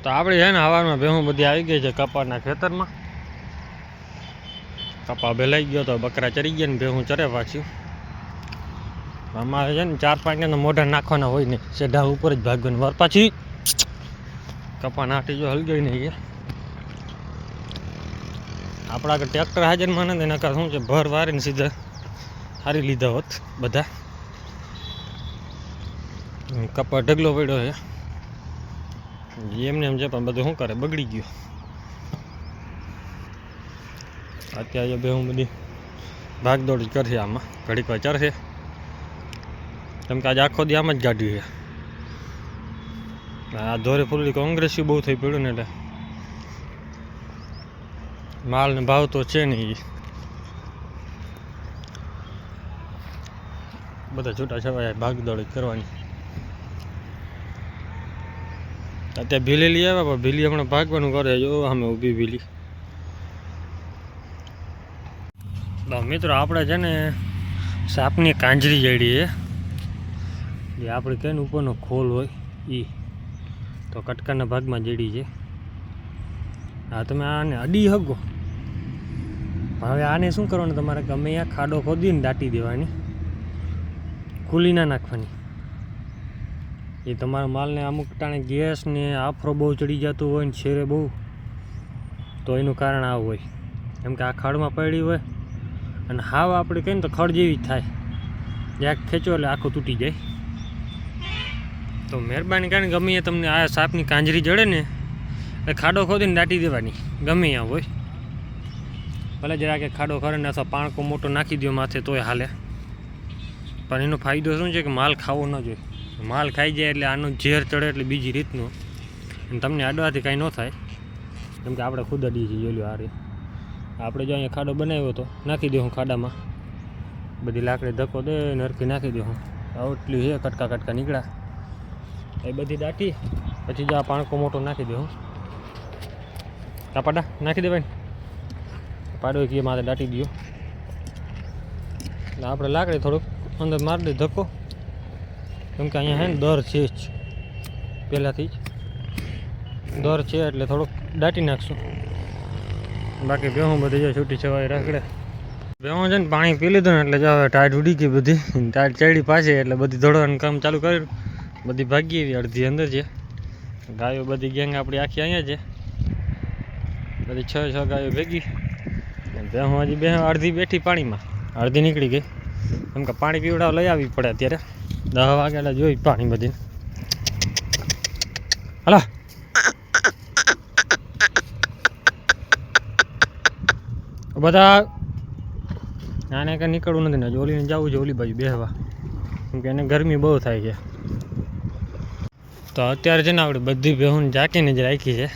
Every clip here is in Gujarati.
તો આપણી છે ને હવામાં ભેહું બધી આવી ગઈ છે કપાના ખેતરમાં. કપા ભેલાઈ ગયો તો બકરા ચરી ગયા ને ભેહું ચરે પાછું. અમારે છે ને 4-5 મોઢા નાખવાના હોય ને સીધા ઉપર જ ભાગવાનું વાર પાછી કપા નાટી જો હલગઈ નહીં. આપણા આગળ ટ્રેક્ટર હાજરમાં નથી નકર શું છે ભર વારીને સીધા હારી લીધા હોત બધા. કપા ઢગલો પડ્યો છે એમને એમ છે પણ બધું શું કરે બગડી ગયું. અત્યારે બે હું બધી ભાગદોડ જ કરશે આમાં ઘડીક વાર ચરશે કેમ કે આજે આખો દી આમ જ ગાડ્યું છે. આ ધોરે ફૂલી કોંગ્રેસી બહુ થઈ પડ્યું ને એટલે માલ ને ભાવ તો છે નહીં. બધા છૂટા છવાયા ભાગદોડ જ કરવાની. અત્યારે ભીલી લઈ આવ્યા પણ ભીલી હમણાં ભાગવાનું કરે જો અમે ઊભી ભીલી. મિત્રો આપણે છે ને સાપની કાંજરી જડી છે જે આપણે કહે ને ઉપરનો ખોલ હોય એ તો કટકાના ભાગમાં જડી છે. હા તમે આને અડી હગો. હવે આને શું કરવાનું તમારે ગમે ત્યાં ખાડો ખોદીને દાટી દેવાની, ખુલ્લી ના નાખવાની. એ તમારા માલને અમુક ટાણે ગેસ ને આફરો બહુ ચડી જતું હોય ને શેરે બહુ તો એનું કારણ આવું હોય. કેમ કે આ ખાડમાં પડી હોય અને હાવ આપણે કહીએ ને તો ખડ જેવી જ થાય, જ્યાં ખેંચો એટલે આખું તૂટી જાય. તો મહેરબાની કરીને ગમે એ તમને આ સાપની કાંજરી જડે ને એટલે ખાડો ખોદીને દાટી દેવાની ગમે ત્યાં હોય. ભલે જરા કે ખાડો ખરે ને અથવા પાણકો મોટો નાખી દો માથે તોય હાલે. પણ એનો ફાયદો શું છે કે માલ ખાવો ન જોઈએ. માલ ખાઈ જાય એટલે આનું ઝેર ચડે એટલે બીજી રીતનું અને તમને અડવાથી કાંઈ ન થાય. કેમ કે આપણે ખુદ અડીએ છીએ જોયું. આ રે આપણે જો અહીંયા ખાડો બનાવ્યો તો નાખી દઉં ખાડામાં બધી લાકડી ધક્કો દે નરખી નાખી દઉં. આટલી છે કટકા કટકા નીકળ્યા એ બધી દાટી પછી જો આ પાણકો મોટો નાખી દઉં. પાડા નાખી દેવાય ને પાડો કે મારે દાટી દો એટલે આપણે લાકડી થોડુંક અંદર મારી દે ધક્કો. કેમ કે અહીંયા છે ને દર છે જ પહેલાંથી જ દર છે એટલે થોડુંક દાટી નાખશું. બાકી ભેહું બધી જો છૂટી છવાઈ રાખડે. ભેહું છે ને પાણી પી લીધું ને એટલે જો હવે ટાઈટ ઉડી ગઈ બધી, ટાઈટ ચડી પાછી એટલે બધી દોડવાનું કામ ચાલુ કર્યું. બધી ભાગી એવી અડધી અંદર છે. ગાયો બધી ગેંગ આપણી આખી અહીંયા છે બધી 6 ગાયો ભેગી. ભેહું હજી બે અડધી બેઠી પાણીમાં, અડધી નીકળી ગઈ. કેમ કે પાણી પીવડાવ લઈ આવવી પડે અત્યારે 10 વાગ્યા જોઈ પાણી બધી. હલા બધા આને કંઈ નીકળવું નથી ને ઓલીને જવું છે ઓલી બાજુ બેહવા. કેમ કે એને ગરમી બહુ થાય છે. તો અત્યારે છે ને આપણે બધી ભેહું ઝાંકીને જ રાખી છે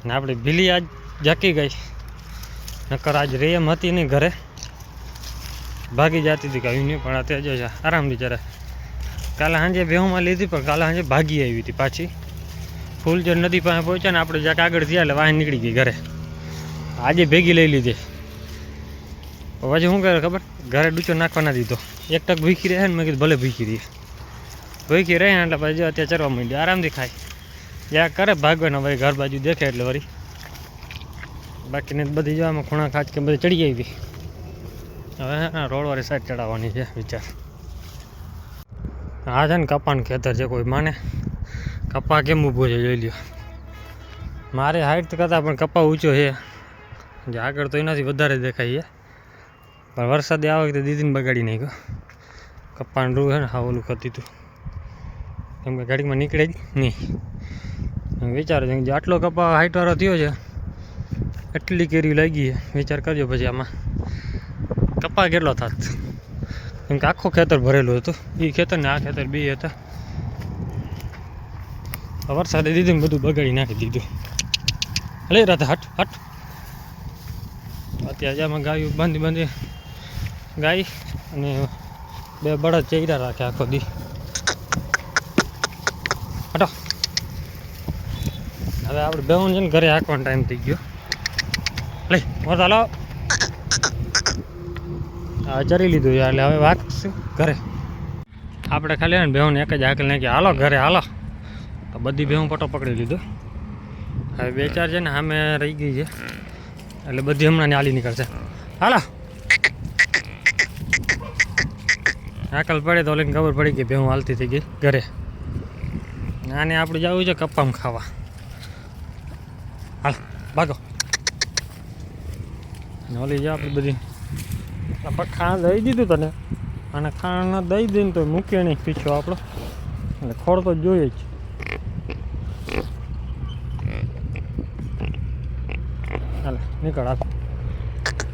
ને આપણે ભીલી આજ ઝાંકી ગઈ. નકર આજ રેમ હતી નહીં ઘરે, ભાગી જતી હતી કાંઈ નહીં. પણ અત્યારે જો છે આરામથી જરા. કાલે સાંજે ભેહુંમાં લીધી પણ કાલે સાંજે ભાગી આવી હતી પાછી. ફૂલજર નદી પાસે પહોંચ્યા ને આપણે જ્યાં આગળ થયા એટલે વાહન નીકળી ગઈ ઘરે. આજે ભેગી લઈ લીધી. પછી શું કરે ખબર, ઘરે ડૂચો નાખવા ના દીધો. એક ટક ભૂખી રહે ને મેં કીધું ભલે ભૂખી રહી. ભૂખી રહે એટલે પછી અત્યારે ચરવા માંડી આરામથી ખાય. જ્યાં કરે ભાગવાનો વળી ઘર બાજુ દેખે એટલે વળી. બાકીને બધી જવામાં ખૂણા ખાચ કે બધી ચડી આવી. હવે રોડવાળી સાઈડ ચડાવવાની છે વિચાર. આ છે ને કપાનું ખેતર છે, કોઈ માને કપા કેમ ઊભો છે જોઈ લ્યો. મારે હાઈટ કરતાં પણ કપા ઊંચો છે જે આગળ તો એનાથી વધારે દેખાય છે. પણ વરસાદે આ વખતે દીદીને બગાડી નાખ્યો. કપાનું રૂ છે ને હા ઓલું કરતી હતું કેમ કે ગાડીમાં નીકળે જ નહીં. વિચારો જે આટલો કપા હાઈટવાળો થયો છે એટલી કેરી લાગી છે. વિચાર કરજો પછી આમાં કપા કેટલો થાત. કેમ કે આખું ખેતર ભરેલું હતું. એ ખેતર ને આ ખેતર બે હતા. વરસાદે દીધું બધું બગાડી નાખી દીધું. લઈ રહ્યા હટ હટ. અત્યારે આમાં ગાયું બાંધી ગાય અને 2 બળદ ચેરા રાખે આખો દી. હટો હવે આપણે બેહું છે ને ઘરે હાંકવાનો ટાઈમ થઈ ગયો. લઈ મોટા લાવો. હા ચરી લીધું એટલે હવે વાત ઘરે. આપણે ખાલી ને બેહું એક જ હાંકલ નાખી હાલો ઘરે હાલો. તો બધી ભેહું પટો પકડી લીધું. હવે 2-4 છે ને સામે રહી ગઈ છે એટલે બધી હમણાં હાલી નીકળશે. હાલો આકલ પડે તો લઈને ખબર પડી ગઈ ભેહું હાલતી થઈ ગઈ ઘરે. આને આપણે જવું છે કપ્પામાં ખાવા. હાલ ભાગો. ઓલી જો આપણી બધી આપણે ખાણ દઈ દીધું તને અને ખાણ દઈ દઈને તો મૂકે નહીં પીછો આપણો એટલે ખોળ તો જોઈએ જ. હાલો નીકળ હાલ.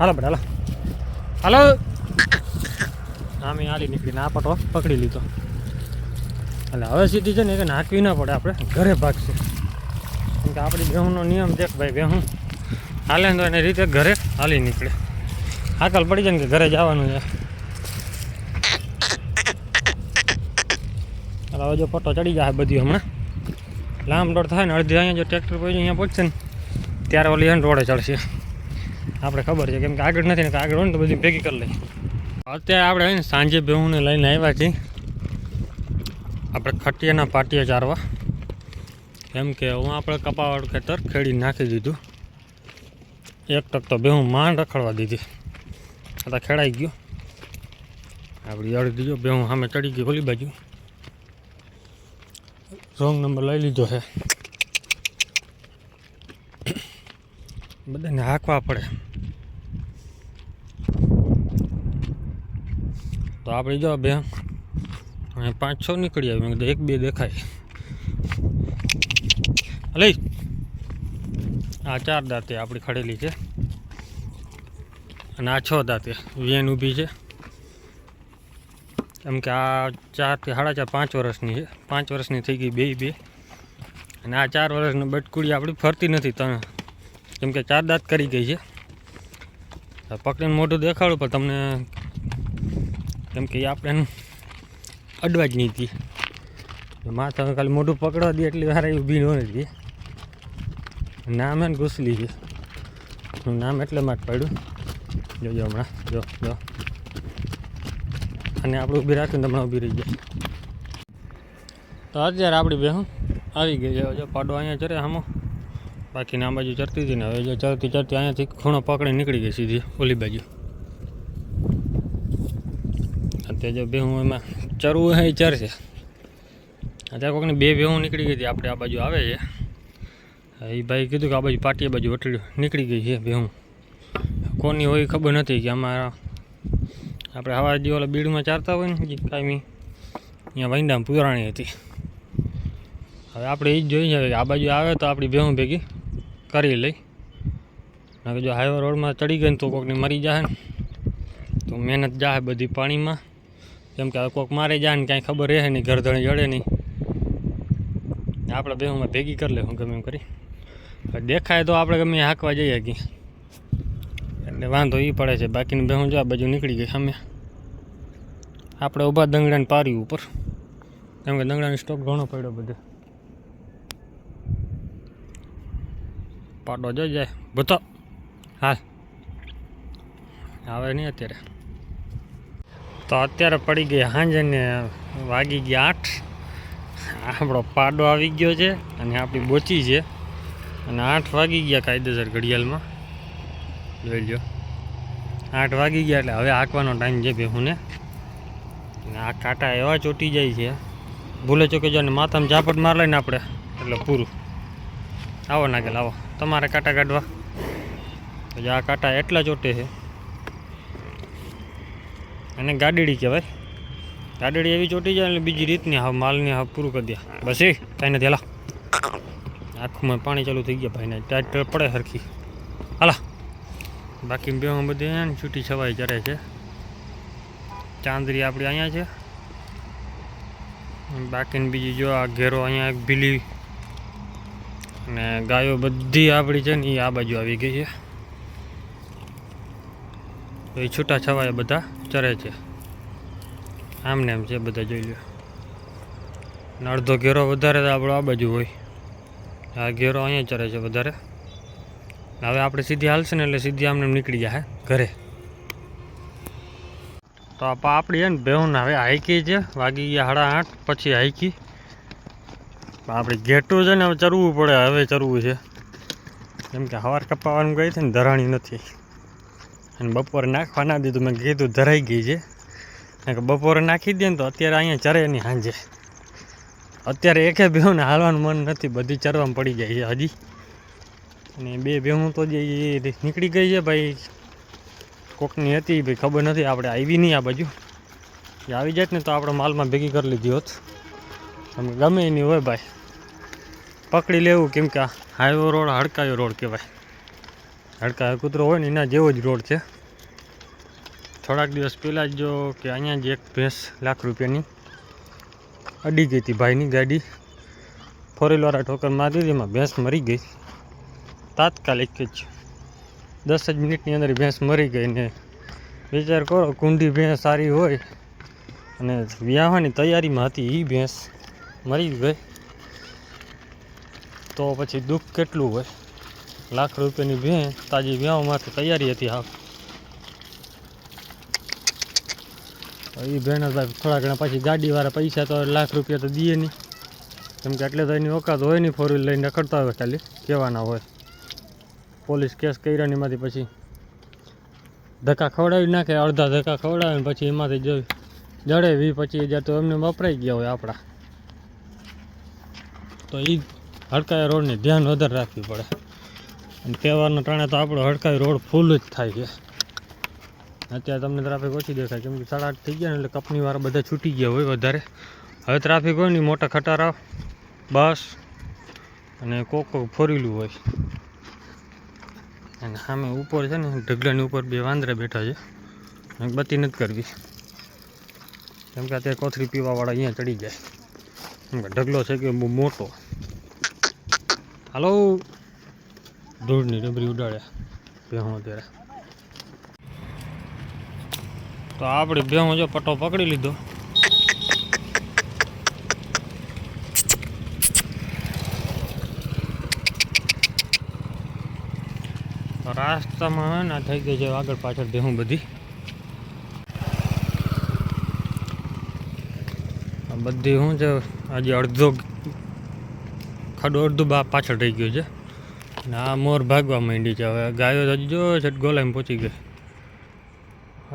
હાલો બેટા હાલો. આમે હાલી નીકળીને આ પટો પકડી લીધો એટલે હવે સીધી છે ને કે નાખવી ના પડે આપણે ઘરે ભાગશે. કેમ કે આપણી બેહુંનો નિયમ છે કે ભાઈ બેહું હાલે તો એની રીતે ઘરે હાલી નીકળે. હાકલ પડી જાય ને કે ઘરે જવાનું છે. એટલે હવે જો પટ્ટો ચડી જાય બધી હમણાં લાંબ રોડ થાય ને અડધી અહીંયા જો ટ્રેક્ટર પહોંચી અહીંયા પહોંચશે ને ત્યારે ઓલી એન રોડે ચડશે. આપણે ખબર છે કેમ કે આગળ નથી ને કે આગળ હોય ને તો બધી ભેગી કરી લઈએ. અત્યારે આપણે સાંજે બેહુંને લઈને આવ્યા છીએ આપણે ખટિયાના પાટિયા ચારવા. એમ કે હું આપણે કપાવાળું ખેતર ખેડી નાખી દીધું. એક ટક તો બેહું માંડ રખડવા દીધી આ ખેડાઈ ગયો. આપણી અડધી જો બેહું સામે ચડી ગઈ ઓલી બાજુ. રોંગ નંબર લઈ લીધો છે. બધાને હાંકવા પડે. તો આપણે જો બે 5-6 નીકળી આવી. મેં કીધું 1-2 દેખાય. લઈ આ 4 દાંતે આપણી ખડેલી છે અને આ 6 દાંતે વેન ઊભી છે. એમ કે આ 4 થી 4.5 5 વર્ષની છે. 5 વર્ષની થઈ ગઈ બે અને આ 4 વર્ષની બટકુડી આપણી ફરતી નથી તને કેમ કે 4 દાંત કરી ગઈ છે. પકડીને મોઢું દેખાડું પણ તમને કેમ કે આપણે અડવા જ નહીં હતી. માથા ખાલી મોઢું પકડવા દે એટલી વાર ઊભી ન હતી. નામ એને ઘૂસલી છે. હું નામ એટલે માં જ પાડ્યું. જોજો હમણાં જો અને આપણે ઊભી રાખીને હમણાં ઊભી રહી જાય. તો અત્યારે આપણી બેહું આવી ગઈ છે. જો પાડો અહીંયા ચરે આમો બાકીને આ બાજુ ચરતી હતી ને હવે જો ચરતી અહીંયાથી ખૂણો પકડી નીકળી ગઈ સીધી ઓલી બાજુ. અત્યારે જો બેહું એમાં ચરવું હોય એ ચરશે. અત્યારે કોઈકની 2 બેહું નીકળી ગઈ હતી આપણે આ બાજુ આવે છે. એ ભાઈ કીધું કે આ બાજુ પાટીયા બાજુ વટડ્યું નીકળી ગઈ છે બેહું. કોની હોય ખબર નથી કે અમારા આપણે હવા જે ઓલા બીડમાં ચારતા હોય ને કાયમી અહીંયા વૈંડામાં પુરાણી હતી. હવે આપણે એ જ જોઈ છે કે આ બાજુ આવે તો આપણી બેહું ભેગી કરી લઈ. હવે જો હાઈવે રોડમાં ચડી ગઈ ને તો કોઈકને મરી જાય ને તો મહેનત જાય બધી પાણીમાં. કેમ કે હવે કોઈક મારે જાય ને કાંઈ ખબર રહે નહીં ગરદણી જડે નહીં. આપણે બેહુંમાં ભેગી કરી લે હું ગમે એમ કરી દેખાય તો આપણે ગમે હાંકવા જઈએ કે એટલે વાંધો એ પડે છે. બાકીની બેહું જો આ બાજુ નીકળી ગઈ સામે. આપણે ઊભા દંગડાને પારી ઉપર કેમ કે દંગડાનો સ્ટોક ઘણો પડ્યો બધે. પાડો જઈ જાય બતો હાલ આવે નહીં અત્યારે. તો અત્યારે પડી ગઈ સાંજે ને વાગી ગયા 8. આપણો પાડો આવી ગયો છે અને આપણી બોચી છે અને 8 વાગી ગયા કાયદેસર ઘડિયાળમાં. જોઈ લો 8 વાગી ગયા એટલે હવે હાંકવાનો ટાઈમ છે બેહુંને. અને આ કાંટા એવા ચોટી જાય છે ભૂલે ચોકે જો ને માથામાં ઝાપટ માર લઈને આપણે એટલે પૂરું. આવો નાગેલ આવો તમારે કાંટા કાઢવા. તો આ કાંટા એટલા ચોટે છે અને ગાડીડી કહેવાય. ગાડીડી એવી ચોટી જાય એટલે બીજી રીતની હા માલની હા પૂરું કરી દે બસ. એ કાંઈ નથી. હાલા આંખમાં પાણી ચાલુ થઈ ગયા ભાઈને ટાઈટ પડે સરખી. હાલા બાકી બેમાં બધી છૂટી છવાઈ ચરે છે. ચાંદરી આપણી અહીંયા છે. બાકીની બીજી જો આ ઘેરો અહીંયા એક ભીલી અને ગાયો બધી આપણી છે ને એ આ બાજુ આવી ગઈ છે. તો એ છૂટા છવાયા બધા ચરે છે. આમને એમ છે બધા જોઈ લો. અને અડધો ઘેરો વધારે તો આપણો આ બાજુ હોય. આ ઘેરો અહીંયા ચરે છે વધારે. હવે આપણે સીધી હાલશે ને એટલે સીધી આમને નીકળી જાય ઘરે. તો આપણી છે ને બેહું હવે હાઈકી છે. વાગી ગયા 8:30 પછી હાઈકી. આપણે ઘેટું છે ને હવે ચરવું પડે. હવે ચરવું છે કેમ કે સવાર કપાવાનું ગઈ છે ને ધરાણી નથી, અને બપોરે નાખવા ના દીધું. મેં કીધું ધરાઈ ગઈ છે, કારણ કે બપોરે નાખી દે ને તો અત્યારે અહીંયા ચરે નહીં સાંજે. અત્યારે એકે ભેહુંને હાલવાનું મન નથી, બધી ચરવામાં પડી જાય છે હજી. અને બે ભેહું તો જે નીકળી ગઈ છે ભાઈ, કોકની હતી ભાઈ ખબર નથી, આપણે આવી નહીં આ બાજુ. એ આવી જાય ને તો આપણે માલમાં ભેગી કરી લીધી હોત. તમે ગમે એ નહીં હોય ભાઈ, પકડી લેવું. કેમ કે હાઈવે રોડ હડકાયો રોડ કહેવાય. હડકાયો કૂતરો હોય ને એના જેવો જ રોડ છે. થોડાક દિવસ પહેલાં જ જો કે અહીંયા જ એક ભેંસ લાખ રૂપિયાની અડી ગઈ હતી ભાઈની ગાડી, ફોર વ્હીલવાળા ઠોકર મારી દીધી, એમાં ભેંસ મરી ગઈ તાત્કાલિક જ. 10 જ મિનિટની અંદર ભેંસ મરી ગઈ. ને વિચાર કરો, કુંડી ભેંસ સારી હોય અને વ્યાહવાની તૈયારીમાં હતી, એ ભેંસ મરી ગઈ તો પછી દુઃખ કેટલું હોય. લાખ રૂપિયાની ભેંસ તાજી વ્યાહમાંથી તૈયારી હતી. હા, એ ભેંસ ભાઈ થોડા ઘણા પછી ગાડીવાળા પૈસા તો લાખ રૂપિયા તો દે નહીં, કેમ કે એટલે તો એની ઓકાત હોય નહીં. ફોર વ્હીલ લઈને રખડતા હોય, ખાલી કહેવાના હોય. પોલીસ કેસ કર્યા ને એમાંથી પછી ધક્કા ખવડાવી નાખે, અડધા ધક્કા ખવડાવે ને પછી એમાંથી જોઈ જડે 20-25 હજાર તો એમને વપરાઈ ગયા હોય આપણા. તો એ હડકાયા રોડને ધ્યાન વધારે રાખવી પડે. અને તહેવારના ટાણે તો આપણો હડકાયો રોડ ફૂલ જ થાય છે. અત્યારે તમને ટ્રાફિક ઓછી દેખાય, કેમ કે 8:30 થઈ ગયા ને એટલે કંપનીવાળા બધા છૂટી ગયા હોય વધારે. હવે ટ્રાફિક હોય ને મોટા ખટારા, બસ અને કોક ફોર વ્હીલું હોય. અને સામે ઉપર છે ને ઢગલાની ઉપર 2 વાંદરા બેઠા છે. બત્તી નથી કરવી, કેમ કે અત્યારે કોથળી પીવાવાળા અહીંયા ચડી જાય. કેમ કે ઢગલો છે કે બહુ મોટો. હાલો, ધૂળની ડબરી ઉડાડ્યા ભેહું અત્યારે. તો આપણે ભેહું જો પટ્ટો પકડી લીધો. રાસ્તામાં ના થઈ ગઈ છે આગળ પાછળ ભેહું બધી. બધી શું છે, આજે અડધો ખાડો અડધું પાછળ રહી ગયું છે. અને આ મોર ભાગવા માંડી છે. હવે ગાયો હજી જો છે ગોલામાં પહોંચી ગઈ.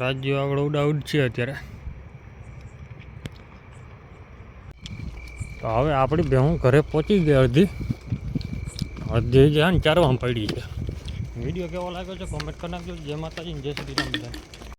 રાજ્યો આગળ ઉડાઉડ છે અત્યારે. તો હવે આપણી ભેહું ઘરે પહોંચી ગઈ અડધી છે ને ચારવામાં પડી છે. વિડીયો કેવો લાગ્યો છે કોમેન્ટ કરી નાખજો. જય માતાજી, જય શ્રી રામ.